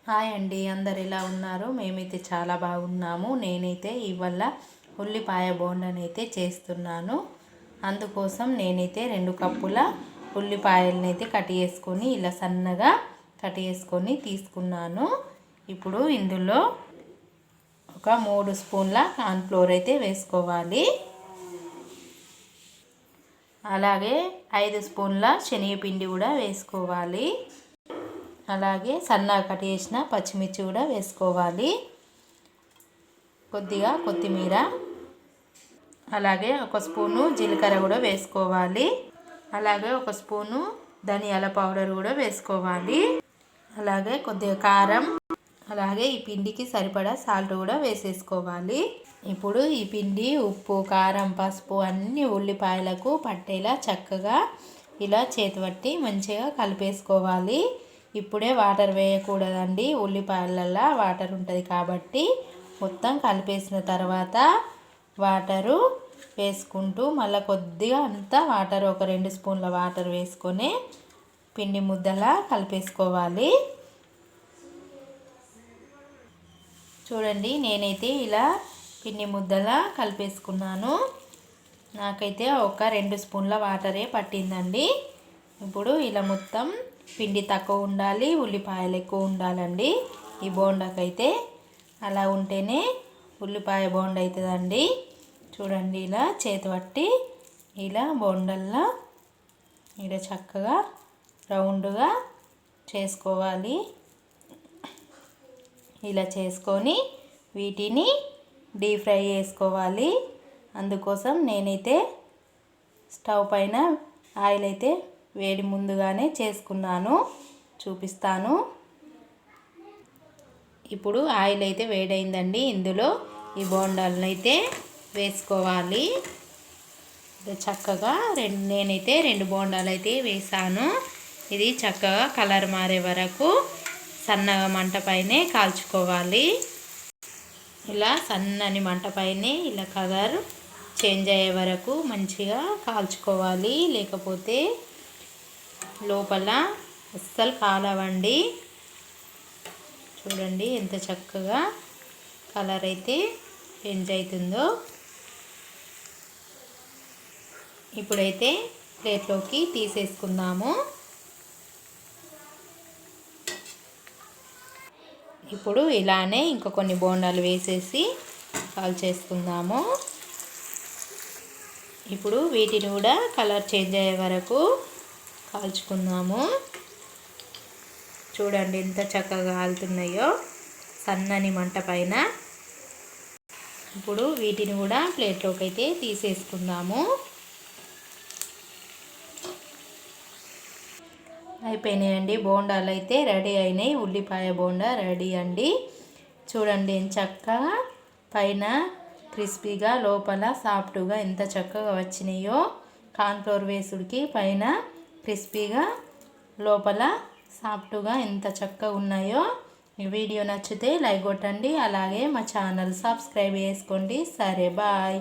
Hi అండి, అందరు ఎలా ఉన్నారు? మేమైతే చాలా బాగున్నాము. నేనైతే ఇవాళ ఉల్లిపాయ బోండానైతే చేస్తున్నాను. అందుకోసం నేనైతే 2 కప్పుల ఉల్లిపాయలనైతే కట్ చేసుకొని ఇలా సన్నగా కట్ చేసుకొని తీసుకున్నాను. ఇప్పుడు ఇందులో ఒక 3 స్పూన్ల కార్న్‌ఫ్లోర్ అయితే వేసుకోవాలి. అలాగే 5 స్పూన్ల శనగపిండి కూడా వేసుకోవాలి. అలాగే సన్నగా కట్ చేసిన పచ్చిమిర్చి కూడా వేసుకోవాలి. కొద్దిగా కొత్తిమీర, అలాగే 1 స్పూను జీలకర్ర కూడా వేసుకోవాలి. అలాగే 1 స్పూను ధనియాల పౌడర్ కూడా వేసుకోవాలి. అలాగే కొద్దిగా కారం, అలాగే ఈ పిండికి సరిపడా సాల్ట్ కూడా వేసేసుకోవాలి. ఇప్పుడు ఈ పిండి ఉప్పు, కారం, పసుపు అన్నీ ఉల్లిపాయలకు పట్టేలా చక్కగా ఇలా చేతిపట్టి మంచిగా కలిపేసుకోవాలి. ఇప్పుడే వాటర్ వేయకూడదండి, ఉల్లిపాయలల్లో వాటర్ ఉంటుంది కాబట్టి మొత్తం కలిపేసిన తర్వాత వాటరు వేసుకుంటూ మళ్ళీ కొద్దిగా అంతా వాటర్ ఒక 2 స్పూన్ల వాటర్ వేసుకొని పిండి ముద్దలా కలిపేసుకోవాలి. చూడండి, నేనైతే ఇలా పిండి ముద్దలా కలిపేసుకున్నాను. నాకైతే ఒక 2 స్పూన్ల వాటరే పట్టిందండి. ఇప్పుడు ఇలా మొత్తం పిండి తక్కువ ఉండాలి, ఉల్లిపాయలు ఎక్కువ ఉండాలండి ఈ బోండాకైతే. అలా ఉంటేనే ఉల్లిపాయ బోండా అవుతుందండి. చూడండి, ఇలా చేతి పట్టి ఇలా బోండల్లా ఇలా చక్కగా రౌండ్గా చేసుకోవాలి. ఇలా చేసుకొని వీటిని డీప్ ఫ్రై చేసుకోవాలి. అందుకోసం నేనైతే స్టవ్ పైన ఆయిల్ అయితే వేడి ముందుగానే చేసుకున్నాను, చూపిస్తాను. ఇప్పుడు ఆయిల్ అయితే వేడైందండి. ఇందులో ఈ బోండాలను అయితే వేసుకోవాలి. చక్కగా నేనైతే 2 బోండాలు అయితే వేసాను. ఇది చక్కగా కలర్ మారే వరకు సన్నగా మంట పైనే కాల్చుకోవాలి. ఇలా సన్నని మంట పైనే ఇలా కలర్ చేంజ్ అయ్యే వరకు మంచిగా కాల్చుకోవాలి. లేకపోతే లోపల అస్సలు కాలవండి. చూడండి ఎంత చక్కగా కలర్ అయితే చేంజ్ అవుతుందో. ఇప్పుడైతే ప్లేట్లోకి తీసేసుకుందాము. ఇప్పుడు ఇలానే ఇంకా కొన్ని బోండాలు వేసేసి కాల్చేసుకుందాము. ఇప్పుడు వీటిని కూడా కలర్ చేంజ్ అయ్యే వరకు కాల్చుకుందాము. చూడండి ఎంత చక్కగా కాలుతున్నాయో సన్నని మంట పైన. ఇప్పుడు వీటిని కూడా ప్లేట్లోకి అయితే తీసేసుకుందాము. అయిపోయినాయండి, బోండాలు అయితే రెడీ అయినాయి. ఉల్లిపాయ బోండా రెడీ అండి. చూడండి ఎంత చక్కగా పైన క్రిస్పీగా లోపల సాఫ్ట్గా ఎంత చక్కగా వచ్చినాయో. కార్న్‌ఫ్లోర్ వేసుడికి పైన క్రిస్పీగా లోపల సాఫ్ట్గా ఎంత చక్కగా ఉన్నాయో. ఈ వీడియో నచ్చితే లైక్ కొట్టండి, అలాగే మా ఛానల్ సబ్స్క్రైబ్ చేసుకోండి. సరే, బాయ్.